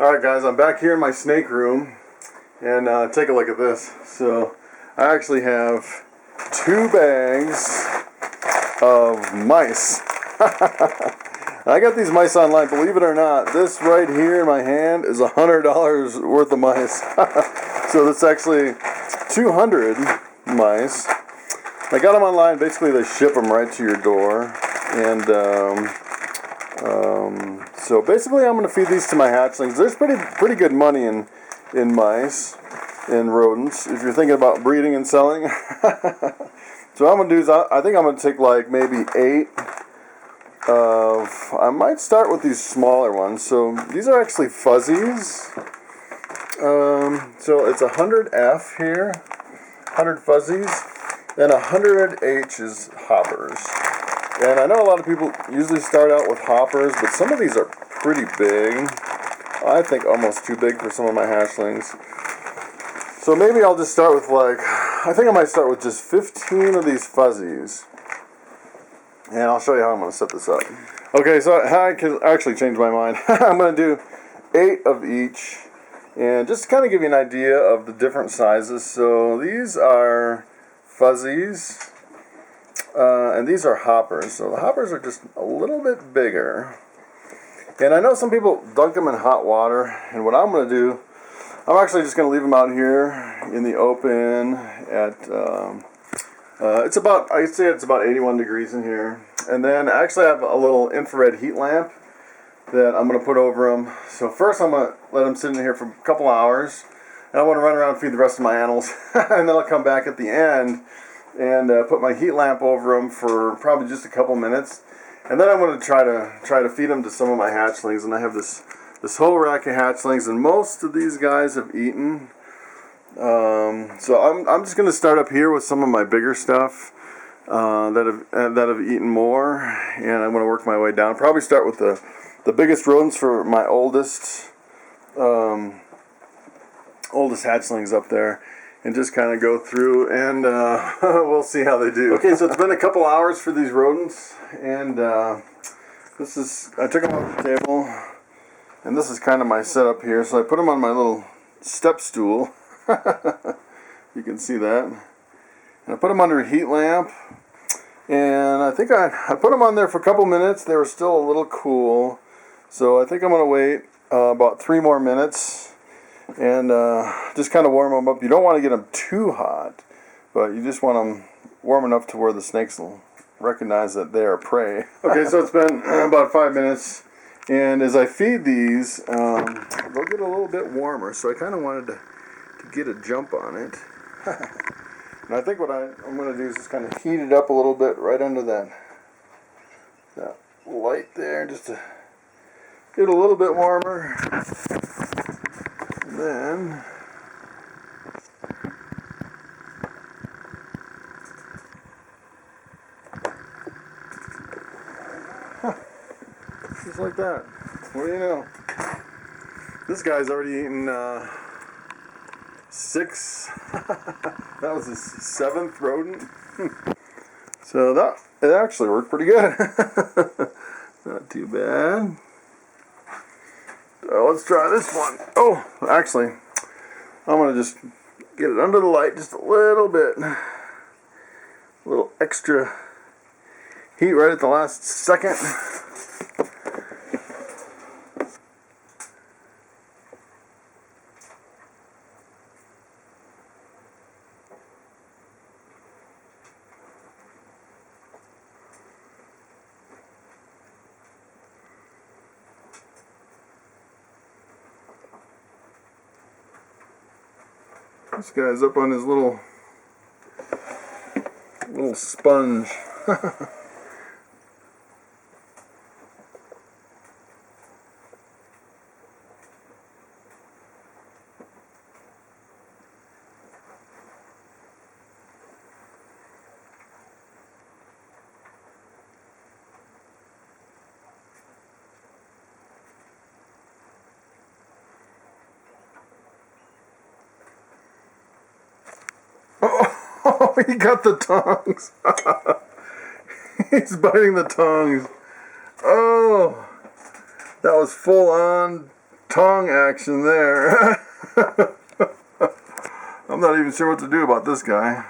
Alright guys, I'm back here in my snake room, and take a look at this. So, I actually have 2 bags of mice. I got these mice online, believe it or not. This right here in my hand is $100 worth of mice. So that's actually 200 mice. I got them online. Basically they ship them right to your door. And so basically I'm going to feed these to my hatchlings. There's pretty good money in mice and rodents if you're thinking about breeding and selling. So what I'm going to do is I think I'm going to take like maybe 8 of, I might start with these smaller ones. So these are actually fuzzies. So it's 100F here, 100 fuzzies, and 100 H is hoppers. And I know a lot of people usually start out with hoppers, but some of these are pretty big. I think almost too big for some of my hatchlings. So maybe I'll just start with I think I might start with just 15 of these fuzzies. And I'll show you how I'm going to set this up. Okay, so I can actually change my mind. I'm going to do 8 of each. And just to kind of give you an idea of the different sizes. So these are fuzzies. And these are hoppers. So the hoppers are just a little bit bigger. And I know some people dunk them in hot water. And what I'm going to do, I'm actually just going to leave them out here in the open at, it's about, I'd say it's about 81 degrees in here. And then I actually have a little infrared heat lamp that I'm going to put over them. So first I'm going to let them sit in here for a couple hours. And I want to run around and feed the rest of my animals. And then I'll come back at the end and put my heat lamp over them for probably just a couple minutes. And then I'm going to try to feed them to some of my hatchlings. And I have this whole rack of hatchlings, and most of these guys have eaten. So I'm just going to start up here with some of my bigger stuff that have eaten more, and I'm going to work my way down. Probably start with the biggest rodents for my oldest hatchlings up there, and just kind of go through, and we'll see how they do. Okay, so it's been a couple hours for these rodents, and I took them off the table, and this is kind of my setup here. So I put them on my little step stool. You can see that. And I put them under a heat lamp, and I think I put them on there for a couple minutes. They were still a little cool, so I think I'm going to wait about 3 more minutes and just kind of warm them up. You don't want to get them too hot, but you just want them warm enough to where the snakes will recognize that they are prey. Okay, so it's been about 5 minutes, and as I feed these, they'll get a little bit warmer, so I kind of wanted to get a jump on it. And I think what I'm going to do is just kind of heat it up a little bit right under that light there, just to get a little bit warmer. And then just like that. What do you know? This guy's already eaten 6. That was his 7th rodent. So it actually worked pretty good. Not too bad. So let's try this one. Oh, actually, I'm going to just get it under the light just a little bit. A little extra heat right at the last second. This guy's up on his little sponge. Oh, he got the tongs. He's biting the tongs. Oh, that was full on tongue action there. I'm not even sure what to do about this guy.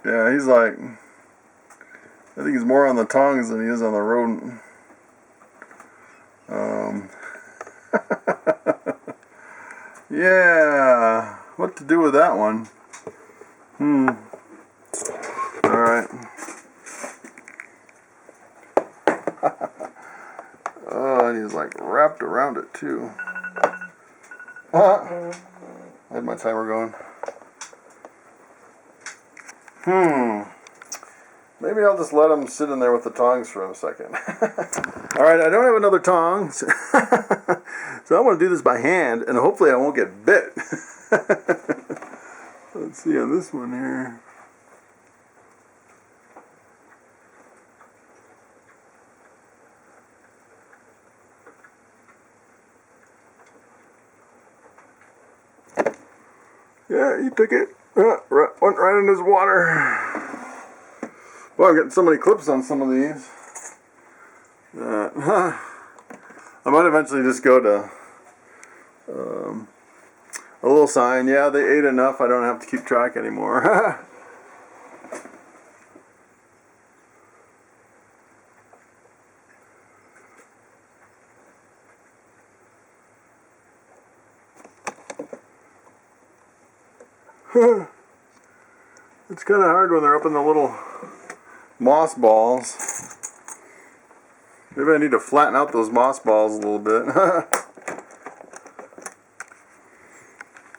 Yeah, he's like, I think he's more on the tongues than he is on the rodent. Yeah, what to do with that one? Alright. Oh, and he's like wrapped around it too. I had my timer going. Maybe I'll just let him sit in there with the tongs for a second. Alright, I don't have another tong, so I'm going to do this by hand, and hopefully I won't get bit. Let's see on this one here. Yeah, he took it. Went right in his water. Well, I'm getting so many clips on some of these. I might eventually just go to a little sign. Yeah, they ate enough. I don't have to keep track anymore. It's kind of hard when they're up in the little moss balls. Maybe I need to flatten out those moss balls a little bit.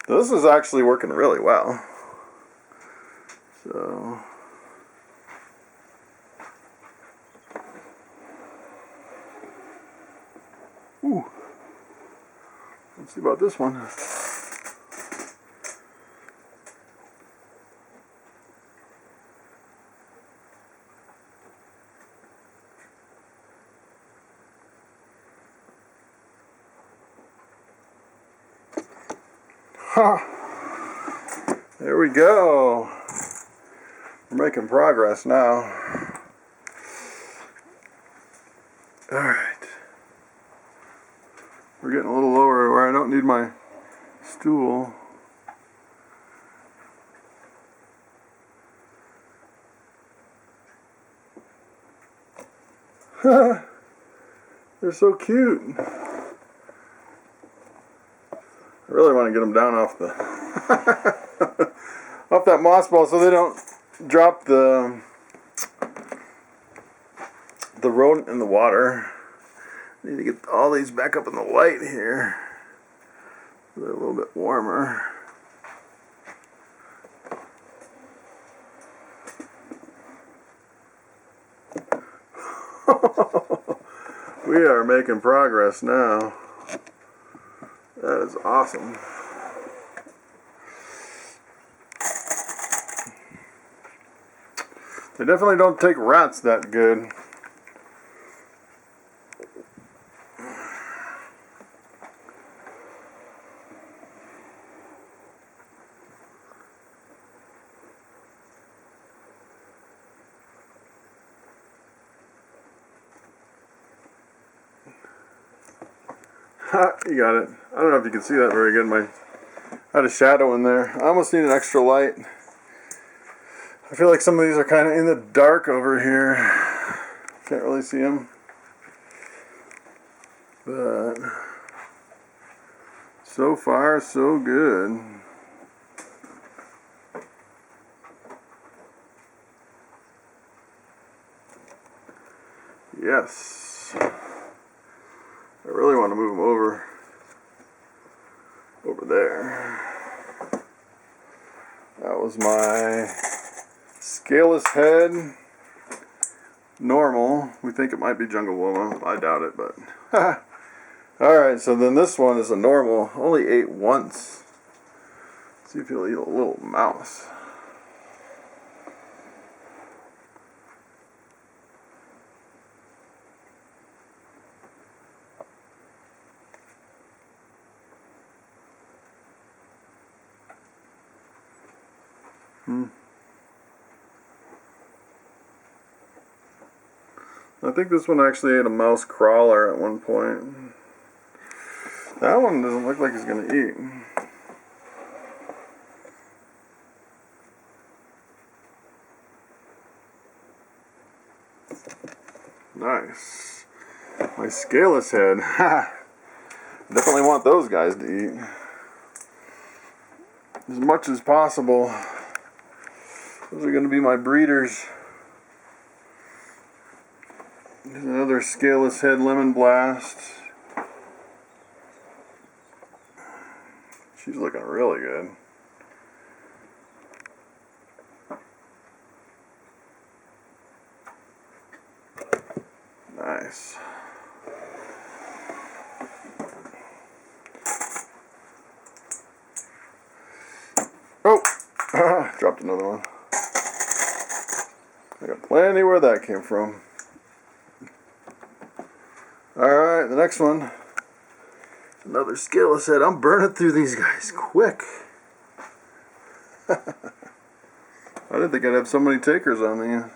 This is actually working really well. So, ooh. Let's see about this one. There we go. We're making progress now. Alright. We're getting a little lower where I don't need my stool. They're so cute. I really want to get them down off the off that moss ball so they don't drop the rodent in the water. I need to get all these back up in the light here. They're a little bit warmer. We are making progress now. That is awesome. They definitely don't take rats that good. Ha, you got it. I don't know if you can see that very good. I had a shadow in there. I almost need an extra light. I feel like some of these are kind of in the dark over here. Can't really see them. But so far, so good. Yes. I really want to move them over there. That was my scaleless head. Normal. We think it might be jungle woman. I doubt it, but alright, so then this one is a normal. Only ate once. Let's see if he'll eat a little mouse. I think this one actually ate a mouse crawler at one point. That one doesn't look like he's going to eat. Nice. My scaleless head. Definitely want those guys to eat. As much as possible. Those are going to be my breeders. There's another scaleless head lemon blast. She's looking really good. Nice. Oh! Dropped another one. I got plenty where that came from. Alright, the next one. Another scaleless head. I'm burning through these guys quick. I didn't think I'd have so many takers on these.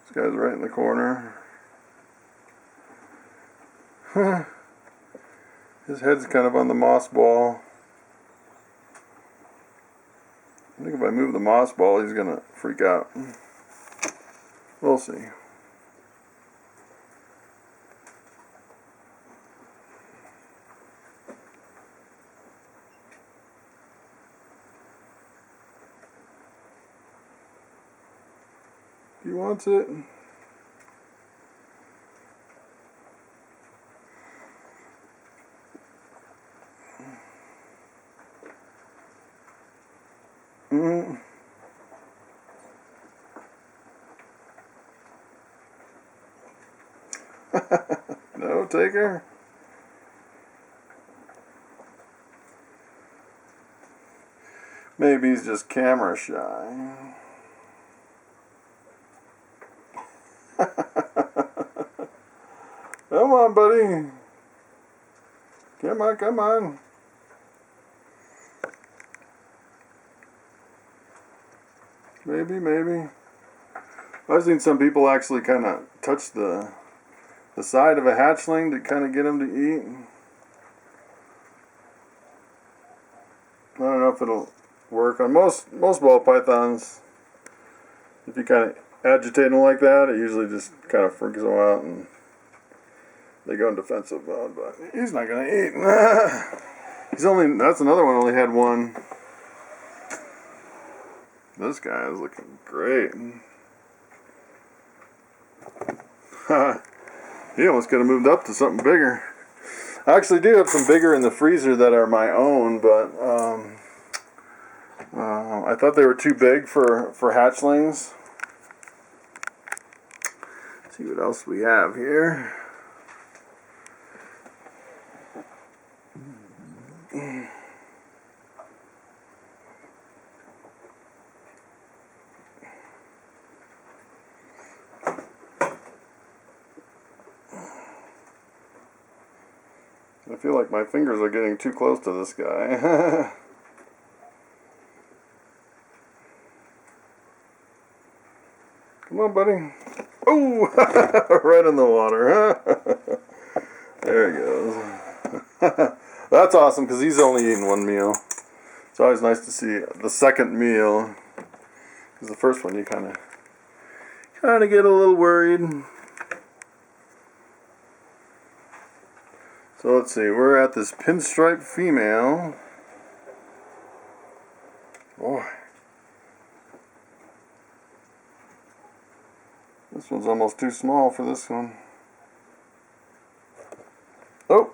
This guy's right in the corner. His head's kind of on the moss ball. I think if I move the moss ball, he's gonna freak out. We'll see. He wants it. No taker. Maybe he's just camera shy. Come on, buddy. Come on, come on. Maybe, maybe. I've seen some people actually kind of touch the side of a hatchling to kind of get him to eat. I don't know if it'll work on most ball pythons. If you kind of agitate them like that, it usually just kind of freaks them out and they go in defensive mode. But he's not gonna eat. That's another one. Only had one. This guy is looking great. He almost could have moved up to something bigger. I actually do have some bigger in the freezer that are my own, but I thought they were too big for hatchlings. Let's see what else we have here. I feel like my fingers are getting too close to this guy. Come on, buddy. Oh, right in the water. There he goes. That's awesome because he's only eating one meal. It's always nice to see the second meal. Because the first one you kind of get a little worried. So let's see, we're at this pinstripe female. Boy. This one's almost too small for this one. Oh!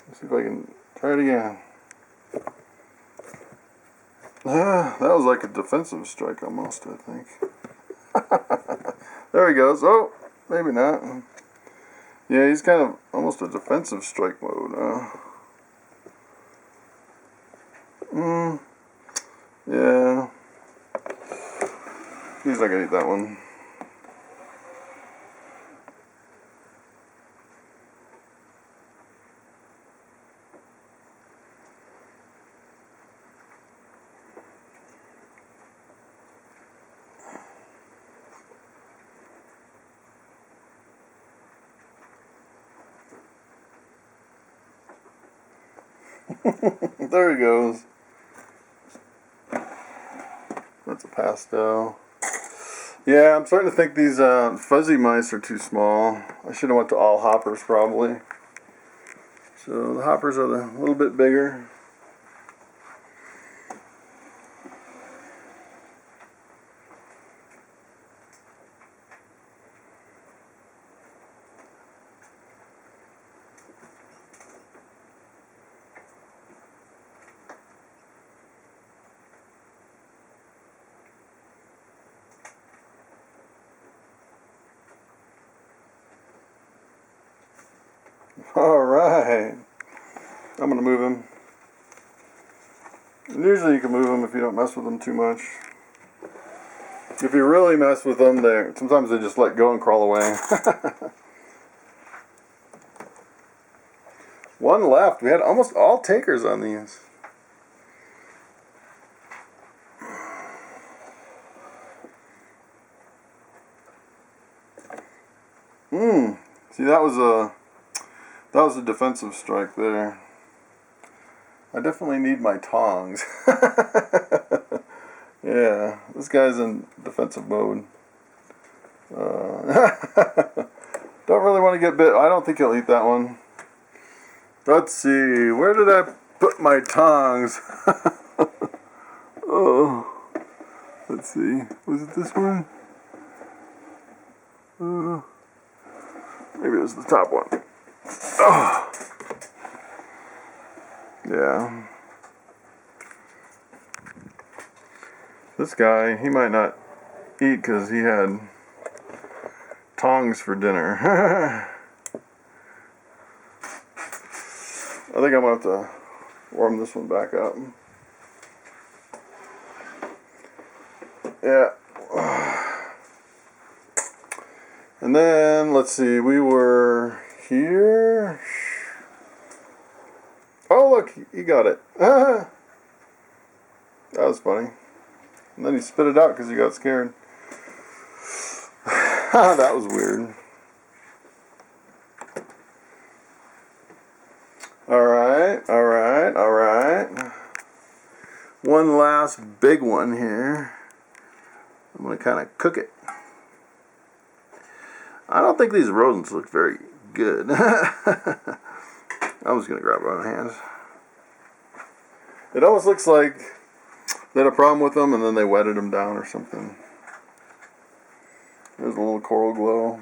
Let's see if I can try it again. That was like a defensive strike almost, I think. There he goes. Oh, maybe not. Yeah, he's kind of almost a defensive strike mode. Yeah. He's not gonna eat that one. There he goes. That's a pastel. Yeah, I'm starting to think these fuzzy mice are too small. I should have went to all hoppers probably. So the hoppers are a little bit bigger. Alright. I'm going to move him. And usually you can move them if you don't mess with them too much. If you really mess with them, sometimes they just let go and crawl away. One left. We had almost all takers on these. See, that was a defensive strike there. I definitely need my tongs. Yeah, this guy's in defensive mode. Don't really want to get bit. I don't think he'll eat that one. Let's see, where did I put my tongs? Oh, let's see, was it this one? Maybe it was the top one. Oh. Yeah. This guy, he might not eat because he had tongs for dinner. I think I'm going to have to warm this one back up. Yeah. And then, let's see, we were here. Oh, look, he got it. That was funny. And then he spit it out because he got scared. That was weird. Alright, alright, alright. One last big one here. I'm going to kind of cook it. I don't think these rodents look very good. I was going to grab it on my hands. It almost looks like they had a problem with them and then they wetted them down or something. There's a little coral glow.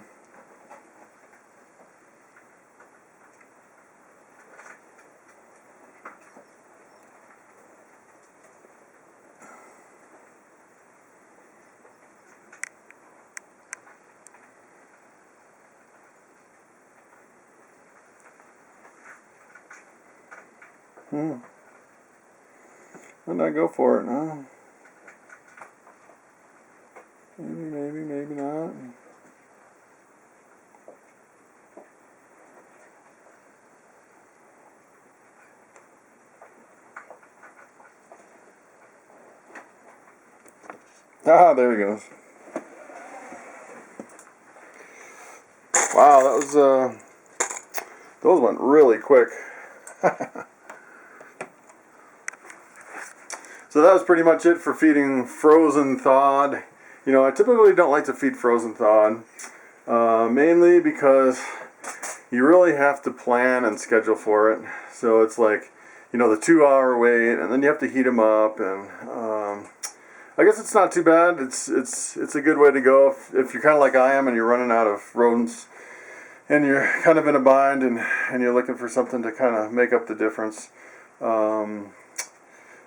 Didn't I go for it, no? Maybe not. Ah, there he goes. Wow, that was, those went really quick. So that was pretty much it for feeding frozen thawed. You know, I typically don't like to feed frozen thawed, mainly because you really have to plan and schedule for it. So it's like, you know, the 2-hour wait, and then you have to heat them up, and I guess it's not too bad. It's a good way to go if you're kind of like I am and you're running out of rodents and you're kind of in a bind and you're looking for something to kind of make up the difference.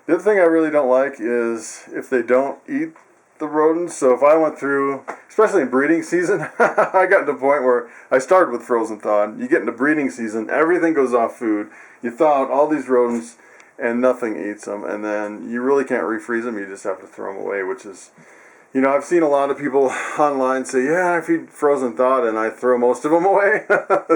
The other thing I really don't like is if they don't eat the rodents. So if I went through, especially in breeding season, I got to the point where I started with frozen thawed. You get into breeding season, everything goes off food. You thaw out all these rodents and nothing eats them. And then you really can't refreeze them. You just have to throw them away, which is, you know, I've seen a lot of people online say, yeah, I feed frozen thawed and I throw most of them away.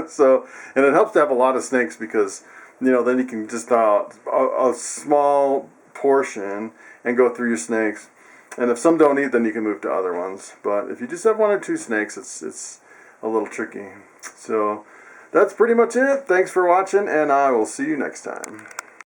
So, and it helps to have a lot of snakes because, you know, then you can just thaw out a small portion and go through your snakes. And if some don't eat, then you can move to other ones. But if you just have 1 or 2 snakes, it's a little tricky. So that's pretty much it. Thanks for watching, and I will see you next time.